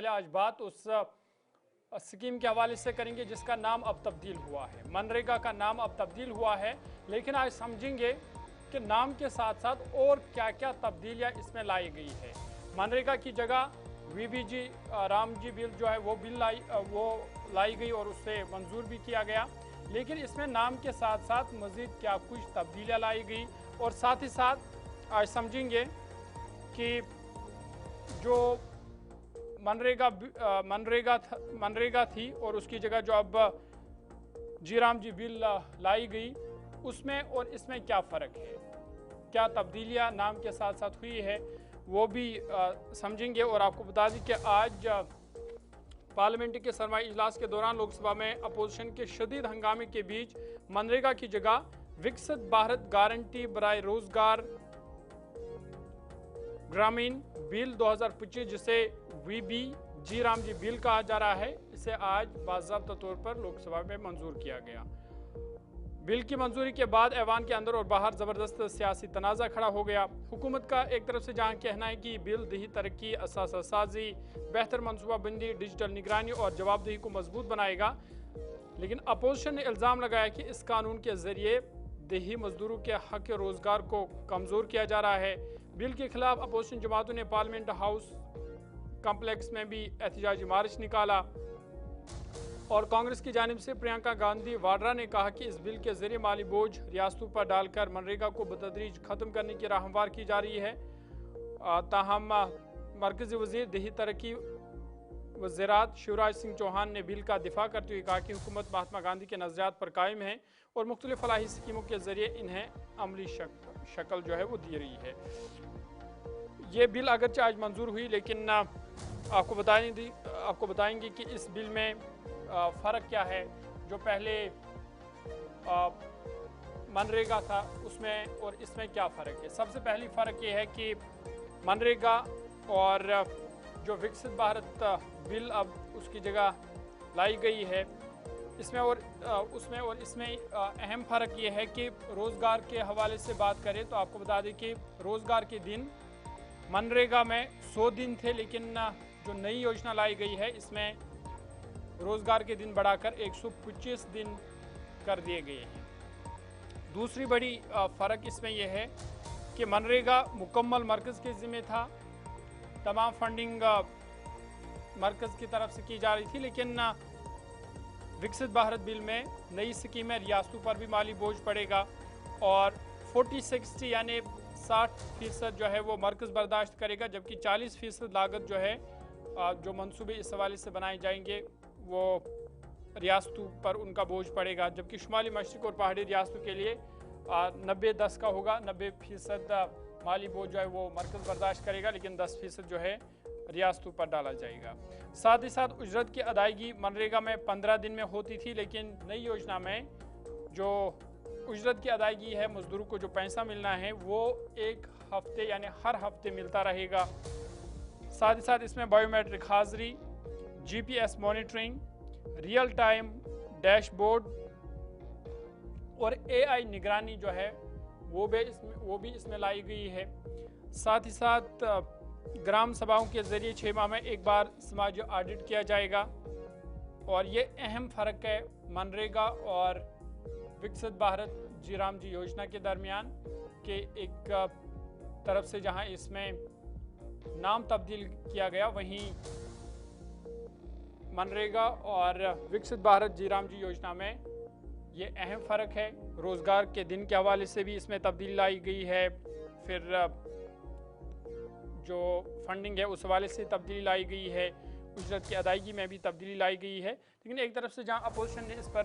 आज बात उस स्कीम के हवाले से करेंगे जिसका नाम अब तब्दील हुआ है। मनरेगा का नाम अब तब्दील हुआ है, लेकिन आज समझेंगे कि नाम के साथ साथ और क्या क्या तब्दीलियां इसमें लाई गई है। मनरेगा की जगह वीबीजी रामजी बिल जो है वो लाई गई और उससे मंजूर भी किया गया, लेकिन इसमें नाम के साथ साथ मज़ीद क्या कुछ तब्दीलियाँ लाई गई। और साथ ही साथ आज समझेंगे कि जो मनरेगा थी और उसकी जगह जो अब जी बिल लाई गई, उसमें और इसमें क्या फ़र्क है, क्या तब्दीलियां नाम के साथ साथ हुई है, वो भी समझेंगे। और आपको बता दें कि आज पार्लियामेंट के सरमाई इजलास के दौरान लोकसभा में अपोजिशन के शदीद हंगामे के बीच मनरेगा की जगह विकसित भारत गारंटी बराए रोजगार ग्रामीण बिल 2025 जिसे वीबीजी रामजी बिल कहा जा रहा है, इसे आज बाज़ाब्ता तौर पर लोकसभा में मंजूर किया गया। बिल की मंजूरी के बाद ऐवान के अंदर और बाहर जबरदस्त सियासी तनाज़ा खड़ा हो गया। हुकूमत का एक तरफ से जहां कहना है कि बिल देही तरक्की, असासा साजी, बेहतर मनसूबाबंदी, डिजिटल निगरानी और जवाबदेही को मजबूत बनाएगा, लेकिन अपोजिशन ने इल्ज़ाम लगाया कि इस कानून के जरिए देही मजदूरों के हक रोजगार को कमज़ोर किया जा रहा है। बिल के खिलाफ अपोजिशन जमातों ने पार्लियामेंट हाउस कॉम्प्लेक्स में भी एहतजाजी मार्च निकाला और कांग्रेस की जानिब से प्रियंका गांधी वाड्रा ने कहा कि इस बिल के जरिए माली बोझ रियासतों पर डालकर मनरेगा को बतदरीज ख़त्म करने की राह हमवार की जा रही है। ताहम मरकज़ी वज़ीर देही तरक्की वज़ीरात शिवराज सिंह चौहान ने बिल का दिफा करते हुए कहा कि हुकूमत महात्मा गांधी के नज़रियात पर कायम है और मुख्तलिफ फलाही स्कीमों के जरिए इन्हें अमली शक्ल जो है वो दी रही है। ये बिल अगरचे आज मंजूर हुई, लेकिन आपको बताएंगे कि इस बिल में फ़र्क क्या है। जो पहले मनरेगा था उसमें और इसमें क्या फ़र्क है। सबसे पहली फ़र्क ये है कि मनरेगा और जो विकसित भारत बिल अब उसकी जगह लाई गई है, इसमें और इसमें अहम फ़र्क ये है कि रोज़गार के हवाले से बात करें तो आपको बता दें कि रोज़गार के दिन मनरेगा में 100 दिन थे, लेकिन जो नई योजना लाई गई है इसमें रोज़गार के दिन बढ़ाकर 125 दिन कर दिए गए हैं। दूसरी बड़ी फ़र्क इसमें यह है कि मनरेगा मुकम्मल मरकज़ के ज़िम्मे था, तमाम फंडिंग मरकज़ की तरफ से की जा रही थी, लेकिन विकसित भारत बिल में नई स्कीमें रियासतों पर भी माली बोझ पड़ेगा और 40-60 यानी 60% जो है वो मरकज़ बर्दाश्त करेगा, जबकि 40% लागत जो है जो मंसूबे इस हवाले से बनाए जाएंगे वो रियासतों पर उनका बोझ पड़ेगा। जबकि शुमाली मशरिक़ और पहाड़ी रियासतों के लिए 90-10 का होगा, 90% माली बोझ जो है वो मरकज़ बर्दाश्त करेगा, लेकिन 10% जो है रियासतों पर डाला जाएगा। साथ ही साथ उजरत की अदायगी मनरेगा में 15 दिन में होती थी, लेकिन नई योजना में जो उजरत की अदायगी है, मजदूरों को जो पैसा मिलना है वो 1 हफ्ते यानी हर हफ्ते मिलता रहेगा। साथ ही साथ इसमें बायोमेट्रिक हाज़री, GPS monitoring, real time dashboard और AI निगरानी जो है वो भी इसमें लाई गई है। साथ ही साथ ग्राम सभाओं के ज़रिए 6 माह में एक बार समाजी ऑडिट किया जाएगा। और ये अहम फ़र्क है मनरेगा और विकसित भारत जी योजना के दरमियान के एक तरफ से जहां इसमें नाम तब्दील किया गया, वहीं मनरेगा और विकसित भारत जी योजना में ये अहम फ़र्क है। रोज़गार के दिन के हवाले से भी इसमें तब्दीली लाई गई है, फिर जो फंडिंग है उस हवाले से तब्दीली लाई गई है, उजरत की अदायगी में भी तब्दीली लाई गई है। लेकिन एक तरफ से जहां अपोजिशन ने इस पर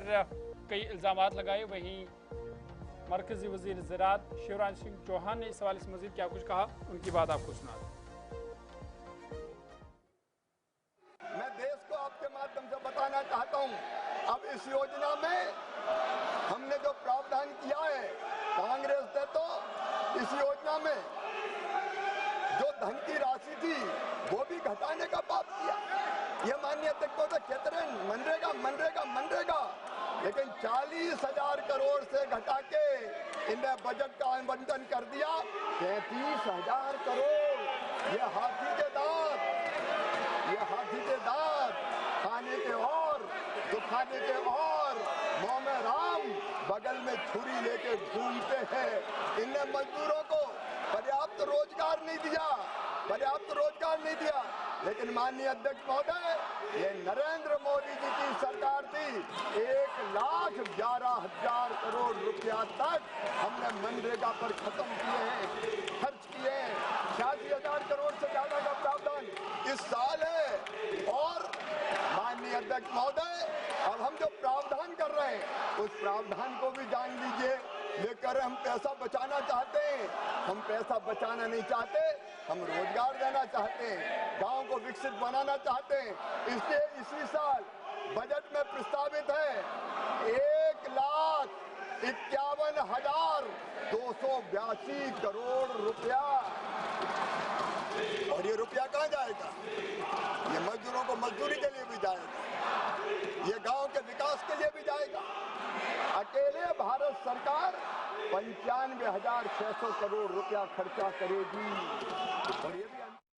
कई इल्ज़ामात लगाए, वहीं मरकज़ी वज़ीर ज़राअत शिवराज सिंह चौहान ने इस हवाले से मज़ीद क्या कुछ कहा, उनकी बात आपको सुना दें। मैं देश को आपके माध्यम से बताना चाहता हूं, अब इस योजना में हमने जो प्रावधान किया है, कांग्रेस ने तो इस योजना में जो धन की राशि थी वो भी घटाने का बात किया। ये माननीय अध्यक्ष तो कहते रहे मनरेगा, लेकिन 40,000 करोड़ से घटा के इन्हें बजट का आवंटन कर दिया 33,000 करोड़। ये हाथी के दांत, ये हाथी के दांत खाने के और दुखाने के और, मुंह में राम बगल में छुरी लेके घूमते हैं। इनने मजदूरों को पर्याप्त रोजगार नहीं दिया, लेकिन माननीय अध्यक्ष महोदय, ये नरेंद्र मोदी जी की सरकार थी। 1,11,000 करोड़ रुपया तक हमने मनरेगा पर खत्म किए हैं, खर्च किए हैं। 86,000 करोड़ से ज्यादा का प्रावधान इस साल है। और माननीय अध्यक्ष महोदय, अब हम जो प्रावधान कर रहे हैं उस प्रावधान को भी जान लीजिए, लेकर हम पैसा बचाना चाहते हैं। हम पैसा बचाना नहीं चाहते, हम रोजगार देना चाहते हैं, गांव को विकसित बनाना चाहते हैं। इसलिए इसी साल बजट में प्रस्तावित है 1,51,282 करोड़ रुपया। और ये रुपया कहाँ जाएगा? ये मजदूरों को मजदूरी के लिए भी जाएगा, ये गांव के विकास के लिए भी जाएगा। अकेले भारत सरकार 95,600 करोड़ रुपया खर्चा करेगी। और ये भी